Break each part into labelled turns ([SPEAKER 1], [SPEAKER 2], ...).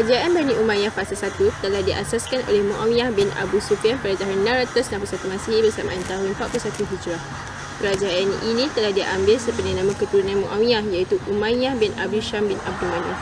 [SPEAKER 1] Kerajaan Bani Umayyah fasa 1 telah diasaskan oleh Muawiyah bin Abu Sufyan pada tahun 661 Masihi bersamaan tahun 41 Hijrah. Kerajaan ini telah diambil seperti nama keturunan Muawiyah iaitu Umayyah bin Abi Syam bin Abdul Manaf.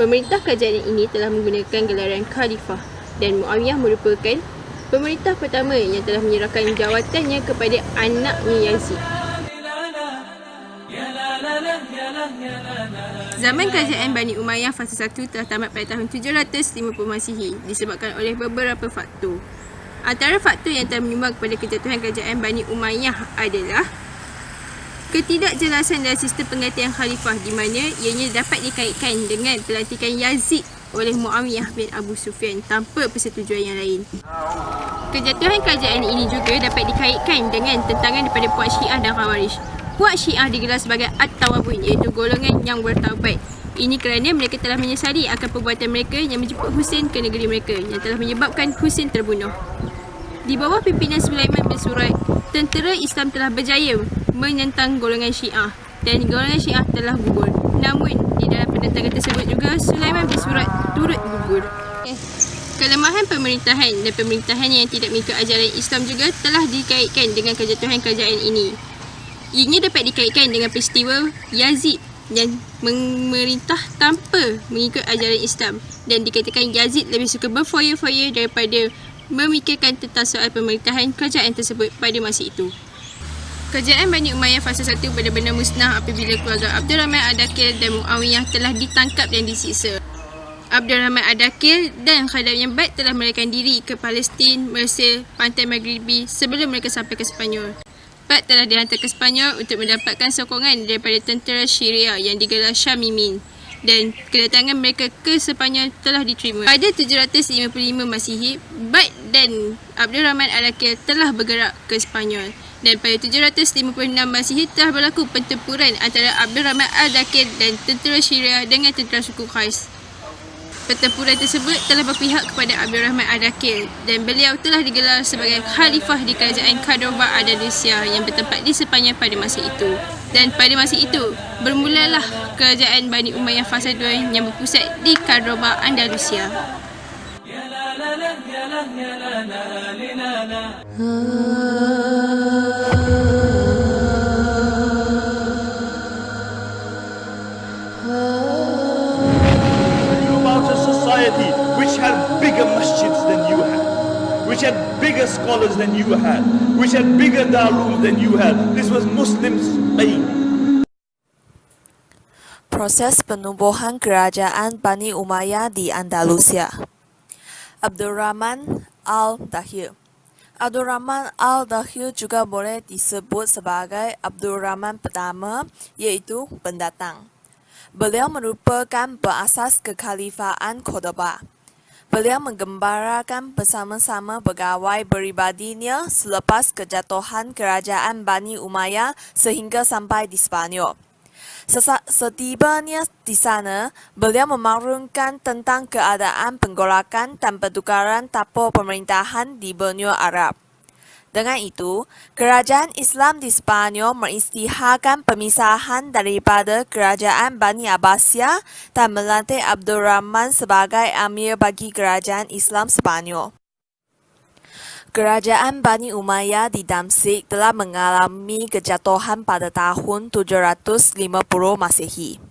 [SPEAKER 1] Pemerintah kerajaan ini telah menggunakan gelaran Khalifah dan Muawiyah merupakan pemerintah pertama yang telah menyerahkan jawatannya kepada anaknya Yazid. Zaman kerajaan Bani Umayyah fasa 1 telah tamat pada tahun 750 Masihi disebabkan oleh beberapa faktor. Antara faktor yang telah menyumbang kepada kejatuhan kerajaan Bani Umayyah adalah ketidakjelasan dalam sistem penggantian khalifah di mana ianya dapat dikaitkan dengan pelantikan Yazid oleh Muawiyah bin Abu Sufyan tanpa persetujuan yang lain. Kejatuhan kerajaan ini juga dapat dikaitkan dengan tentangan daripada puak Syiah dan Khawarij. Puak Syiah digelar sebagai At-Tawabun iaitu golongan yang bertaubat. Ini kerana mereka telah menyesali akan perbuatan mereka yang menjemput Husain ke negeri mereka yang telah menyebabkan Husain terbunuh. Di bawah pimpinan Sulaiman bin Surat, tentera Islam telah berjaya menentang golongan Syiah dan golongan Syiah telah gugur. Namun di dalam penentangan tersebut juga Sulaiman bin Surat turut gugur. Kelemahan pemerintahan dan pemerintahan yang tidak mengikut ajaran Islam juga telah dikaitkan dengan kejatuhan kerajaan ini. Ianya dapat dikaitkan dengan peristiwa Yazid yang memerintah tanpa mengikut ajaran Islam dan dikatakan Yazid lebih suka berfoya-foya daripada memikirkan tentang soal pemerintahan kerajaan tersebut pada masa itu. Kerajaan Bani Umayyah fasa 1 benar-benar musnah apabila keluarga Abdul Rahman Ad-Dakir dan Muawiyah telah ditangkap dan disiksa. Abdul Rahman Ad-Dakir dan Khalid bin Bad telah melarikan diri ke Palestin, Mesir, Pantai Maghribi sebelum mereka sampai ke Sepanyol. Bad telah dihantar ke Sepanyol untuk mendapatkan sokongan daripada tentera Syria yang digelar Syamimin dan kedatangan mereka ke Sepanyol telah diterima. Pada 755 Masihi, Bad dan Abdul Rahman Ad-Dakir telah bergerak ke Sepanyol dan pada 756 Masihi telah berlaku pertempuran antara Abdul Rahman Ad-Dakir dan tentera Syria dengan tentera suku Qais. Pertempuran tersebut telah berpihak kepada Abdul Rahman Ad-Dakir dan beliau telah digelar sebagai khalifah di kerajaan Cordoba Andalusia yang bertempat di Sepanyol pada masa itu. Dan pada masa itu, bermulalah kerajaan Bani Umayyah fasa 2 yang berpusat di Cordoba Andalusia.
[SPEAKER 2] Which had bigger masjids than you had, which had bigger scholars than you had, which had bigger darulums than you had. This was Muslim Spain.
[SPEAKER 3] Proses penubuhan kerajaan Bani Umayyah di Andalusia. Abdurrahman Al-Dahir. Abdurrahman Al-Dahir juga boleh disebut sebagai Abdurrahman pertama, iaitu pendatang. Beliau merupakan berasas kekhalifahan Cordoba. Beliau menggembarakan bersama-sama pegawai peribadinya selepas kejatuhan kerajaan Bani Umayyah sehingga sampai di Sepanyol. Setibanya di sana, beliau memaklumkan tentang keadaan penggolakan dan pertukaran tapak pemerintahan di benua Arab. Dengan itu, kerajaan Islam di Sepanyol mengisytiharkan pemisahan daripada kerajaan Bani Abbasiyah dan melantik Abdurrahman sebagai amir bagi kerajaan Islam Sepanyol. Kerajaan Bani Umayyah di Damsyik telah mengalami kejatuhan pada tahun 750 Masehi.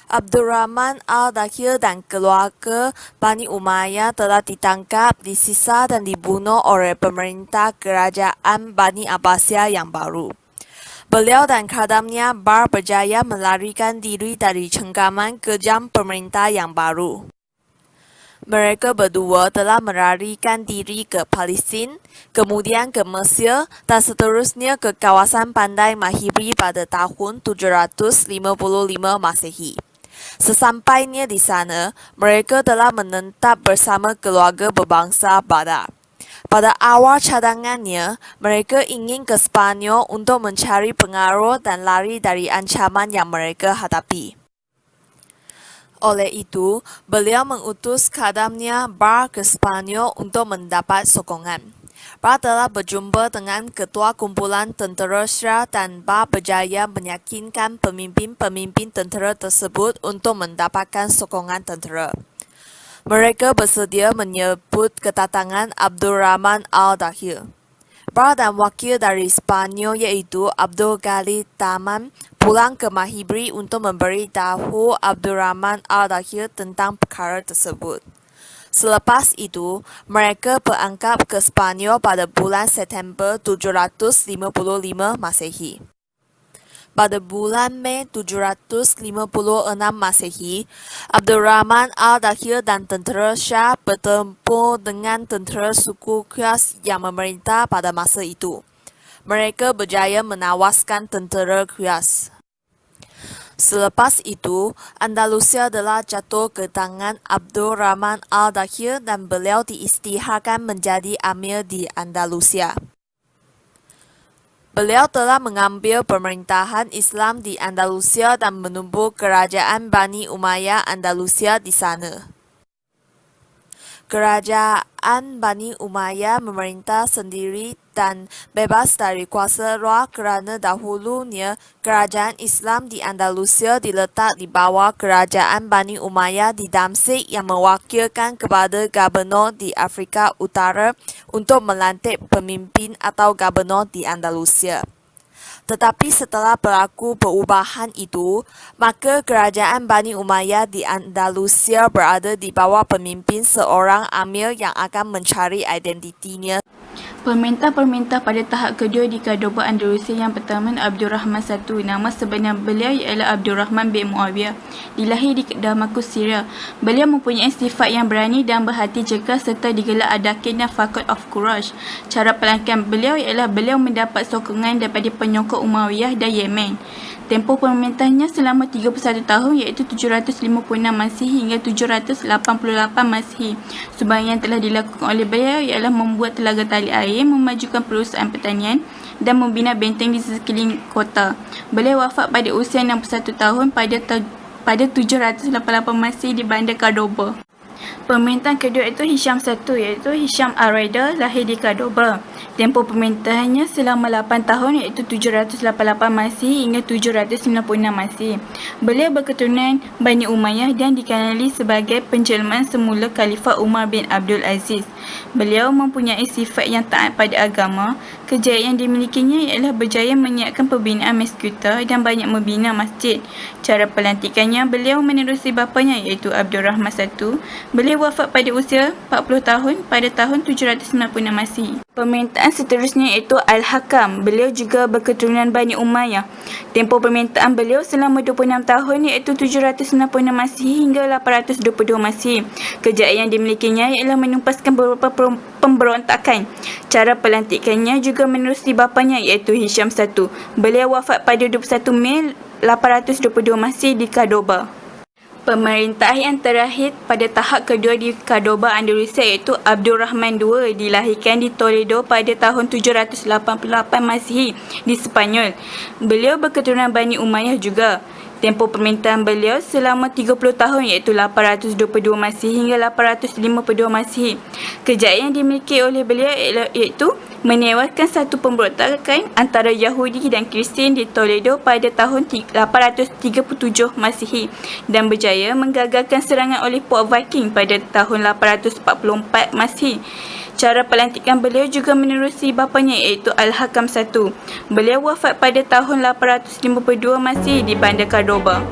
[SPEAKER 3] Abdurrahman Al-Dahir dan keluarga Bani Umayyah telah ditangkap, disiksa dan dibunuh oleh pemerintah kerajaan Bani Abbasiyah yang baru. Beliau dan khadamnya berjaya melarikan diri dari cengkaman kejam pemerintah yang baru. Mereka berdua telah melarikan diri ke Palestin, kemudian ke Mesir dan seterusnya ke kawasan Pantai Maghribi pada tahun 755 Masehi. Sesampainya di sana, mereka telah menetap bersama keluarga berbangsa Badak. Pada awal cadangannya, mereka ingin ke Sepanyol untuk mencari pengaruh dan lari dari ancaman yang mereka hadapi. Oleh itu, beliau mengutus khadamnya Bar ke Sepanyol untuk mendapat sokongan. Bar telah berjumpa dengan ketua kumpulan tentera Syria dan Bar berjaya meyakinkan pemimpin-pemimpin tentera tersebut untuk mendapatkan sokongan tentera. Mereka bersedia menyebut kedatangan Abdul Rahman Al-Dahir. Perdana wakil dari Spanyol iaitu Abdul Ghani Taman pulang ke Mahibri untuk memberitahu Abdul Rahman Al-Dahir tentang perkara tersebut. Selepas itu, mereka berangkat ke Spanyol pada bulan September 755 Masehi. Pada bulan Mei 756 Masehi, Abdul Rahman Al-Dahir dan tentera Shah bertempur dengan tentera suku Qais yang memerintah pada masa itu. Mereka berjaya menewaskan tentera Qais. Selepas itu, Andalusia telah jatuh ke tangan Abdul Rahman Al-Dahir dan beliau diisytiharkan menjadi Amir di Andalusia. Beliau telah mengambil pemerintahan Islam di Andalusia dan menubuh kerajaan Bani Umayyah Andalusia di sana. Kerajaan Bani Umayyah memerintah sendiri dan bebas dari kuasa luar kerana dahulunya kerajaan Islam di Andalusia diletak di bawah kerajaan Bani Umayyah di Damsyik yang mewakilkan kepada gubernur di Afrika Utara untuk melantik pemimpin atau gubernur di Andalusia. Tetapi setelah berlaku perubahan itu, maka kerajaan Bani Umayyah di Andalusia berada di bawah pemimpin seorang amir yang akan mencari identitinya.
[SPEAKER 4] Pemerintah pada tahap kedua di Cordoba Andalusia yang pertama Abdul Rahman I. Nama sebenar beliau ialah Abdul Rahman bin Muawiyah. Dilahir di Damaskus, Syria. Beliau mempunyai sifat yang berani dan berhati cergas serta digelar Adakin dan Fakhr of Quraisy. Cara pelantikan beliau ialah beliau mendapat sokongan daripada penyokong Umayyah dan Yemen. Tempoh pemerintahannya selama 31 tahun iaitu 756 Masihi hingga 788 Masihi. Sumbangan yang telah dilakukan oleh beliau ialah membuat telaga tali air, memajukan perusahaan pertanian dan membina benteng di sekeliling kota. Beliau wafat pada usia 61 tahun pada 788 Masihi di bandar Cordoba. Pemerintahan kedua itu Hisham I iaitu Hisham Ar-Raida, lahir di Cordoba. Tempoh pemerintahannya selama 8 tahun iaitu 788 Masihi hingga 796 Masihi. Beliau berketurunan Bani Umayyah dan dikenali sebagai penjelmaan semula Khalifah Umar bin Abdul Aziz. Beliau mempunyai sifat yang taat pada agama. Kejayaan yang dimilikinya ialah berjaya menyiapkan pembinaan meskuta dan banyak membina masjid. Cara pelantikannya, beliau menerusi bapanya iaitu Abdul Rahman I. Beliau wafat pada usia 40 tahun pada tahun 796 Masihi. Pemerintahan seterusnya iaitu Al-Hakam. Beliau juga berketurunan Bani Umayyah. Tempoh pemerintahan beliau selama 26 tahun iaitu 796 Masihi hingga 822 Masihi. Kejayaan yang dimilikinya ialah menumpaskan beberapa pemberontakan. Cara pelantikannya juga menerusi bapanya iaitu Hisham I. Beliau wafat pada 21 Mei 822 Masihi di Cordoba. Pemerintah yang terakhir pada tahap kedua di Cordoba Andalusia iaitu Abdul Rahman II, dilahirkan di Toledo pada tahun 788 Masihi di Spanyol. Beliau berketurunan Bani Umayyah juga. Tempoh pemerintahan beliau selama 30 tahun iaitu 822 Masihi hingga 852 Masihi. Kejayaan yang dimiliki oleh beliau iaitu menewaskan satu pemberontakan antara Yahudi dan Kristian di Toledo pada tahun 837 Masihi dan berjaya menggagalkan serangan oleh puak Viking pada tahun 844 Masihi. Cara pelantikan beliau juga menerusi bapanya iaitu Al-Hakam I. Beliau wafat pada tahun 852 Masihi di bandar Cordoba.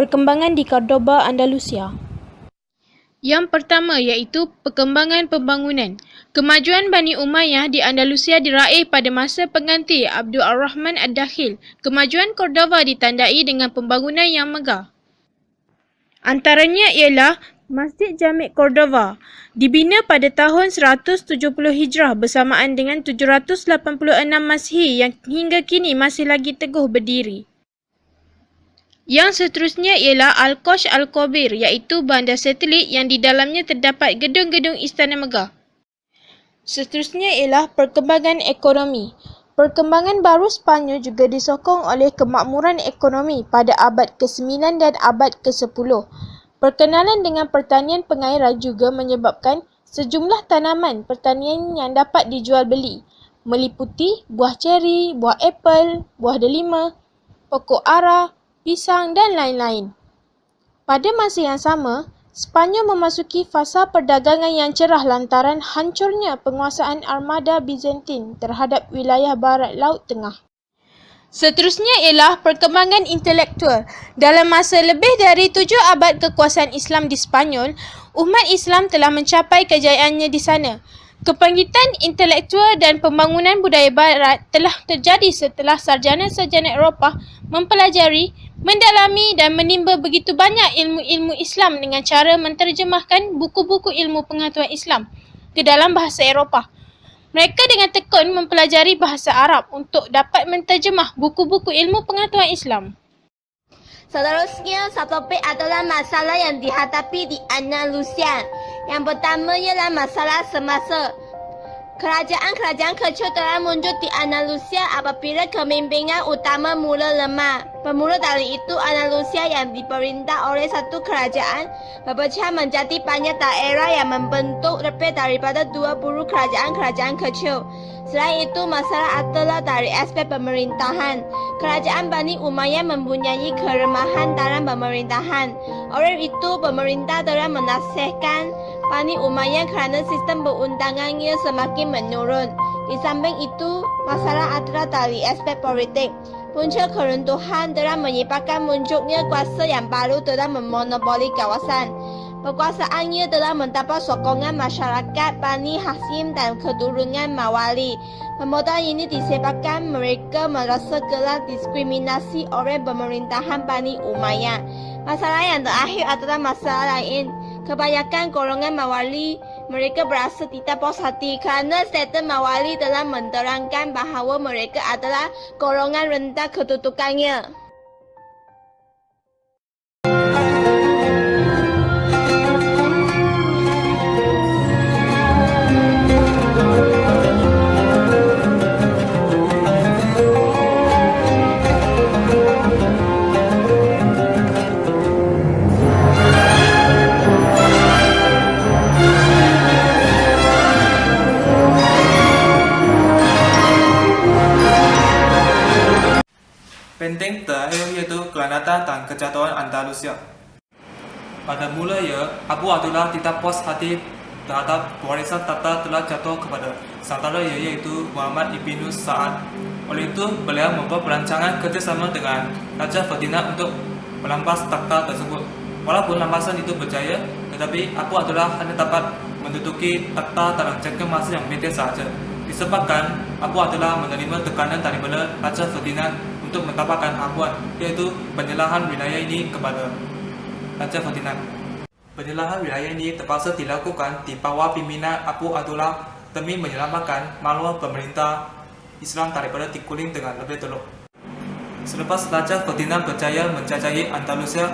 [SPEAKER 5] perkembangan di Cordoba, Andalusia.
[SPEAKER 1] Yang pertama iaitu perkembangan pembangunan. Kemajuan Bani Umayyah di Andalusia diraih pada masa pengganti Abdul Ar-Rahman Ad-Dakhil. Kemajuan Cordoba ditandai dengan pembangunan yang megah. Antaranya ialah Masjid Jami' Cordoba, dibina pada tahun 170 Hijrah bersamaan dengan 786 Masihi yang hingga kini masih lagi teguh berdiri. Yang seterusnya ialah Al-Kosh Al-Kobir, iaitu bandar satelit yang di dalamnya terdapat gedung-gedung istana megah. Seterusnya ialah perkembangan ekonomi. Perkembangan baru Sepanyol juga disokong oleh kemakmuran ekonomi pada abad ke-9 dan abad ke-10. Perkenalan dengan pertanian pengairan juga menyebabkan sejumlah tanaman pertanian yang dapat dijual beli, meliputi buah ceri, buah apel, buah delima, pokok ara, pisang dan lain-lain. Pada masa yang sama, Sepanyol memasuki fasa perdagangan yang cerah lantaran hancurnya penguasaan armada Byzantine terhadap wilayah barat Laut Tengah. Seterusnya ialah perkembangan intelektual. Dalam masa lebih dari 7 abad kekuasaan Islam di Sepanyol, umat Islam telah mencapai kejayaannya di sana. Kebangkitan intelektual dan pembangunan budaya barat telah terjadi setelah sarjana-sarjana Eropah mempelajari, mendalami dan menimba begitu banyak ilmu-ilmu Islam dengan cara menterjemahkan buku-buku ilmu pengetahuan Islam ke dalam bahasa Eropah. Mereka dengan tekun mempelajari bahasa Arab untuk dapat menterjemah buku-buku ilmu pengetahuan Islam.
[SPEAKER 6] Seterusnya, topik adalah masalah yang dihadapi di Andalusia. Yang pertama ialah masalah semasa. Kerajaan-kerajaan kecil telah muncul di Andalusia apabila kepimpinan utama mula lemah. Bermula dari itu, Andalusia yang diperintah oleh satu kerajaan berpecah menjadi banyak daerah yang membentuk lebih daripada 20 kerajaan-kerajaan kecil. Selain itu, masalah adalah dari aspek pemerintahan. Kerajaan Bani Umayyah mempunyai kelemahan dalam pemerintahan. Oleh itu, pemerintah telah menasihatkan Bani Umayyah kerana sistem perundangannya semakin menurun. Di samping itu, masalah adalah dari aspek politik. Punca keruntuhan telah menyebabkan munculnya kuasa yang baru telah memonopoli kawasan. Kekuasaannya telah mendapat sokongan masyarakat Bani Hashim dan keturunan Mawali. Pemotongan ini disebabkan mereka merasa gelap diskriminasi oleh pemerintahan Bani Umayyah. Masalah yang terakhir adalah masalah lain. Kebanyakan golongan Mawali mereka berasa tidak puas hati kerana statement Mawali telah menerangkan bahawa mereka adalah golongan rendah kedudukannya.
[SPEAKER 7] Penting terakhir iaitu kelanatan dan kejatuhan Andalusia. Pada mulanya, Abu Abdullah tidak puas hati terhadap warisan tata telah jatuh kepada saudara iaitu Muhammad ibn Sa'ad. Oleh itu, beliau membuat perancangan kerjasama dengan Raja Ferdinand untuk merampas takhta tersebut. Walaupun rampasan itu berjaya, tetapi Abu Abdullah hanya dapat menduduki takhta dalam jangka masa yang pendek sahaja. Disebabkan Abu Abdullah menerima tekanan daripada Raja Ferdinand untuk mendapatkan afuan, iaitu penyerahan wilayah ini kepada Raja Ferdinand. Penyerahan wilayah ini terpaksa dilakukan di bawah pimpinan Abu Abdullah demi menyelamatkan maruah pemerintah Islam daripada diguling dengan lebih dulu. Selepas Raja Ferdinand berjaya menjajahi Andalusia,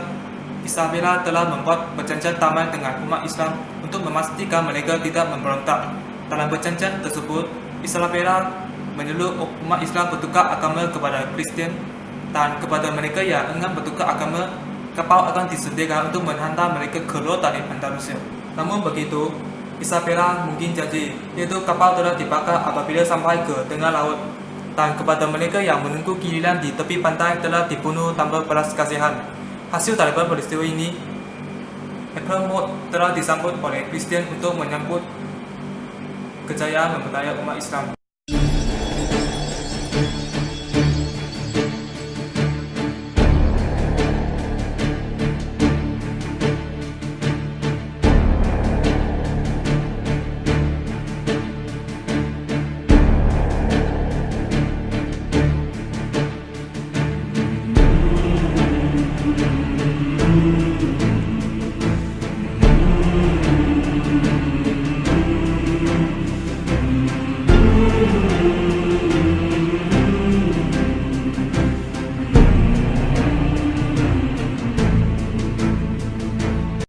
[SPEAKER 7] Isabella telah membuat perjanjian damai dengan umat Islam untuk memastikan mereka tidak memberontak. Dalam perjanjian tersebut, Isabella menyuruh umat Islam bertukar agama kepada Kristian dan kepada mereka yang enggan bertukar agama, kapal akan disediakan untuk menghantar mereka keluar dari Andalusia. Namun begitu, Isabella mungkin janji, iaitu kapal telah dibakar apabila sampai ke tengah laut, dan kepada mereka yang menunggu giliran di tepi pantai telah dibunuh tanpa belas kasihan. Hasil daripada peristiwa ini, April Mode telah disambut oleh Kristian untuk menyambut kejayaan memperdaya umat Islam.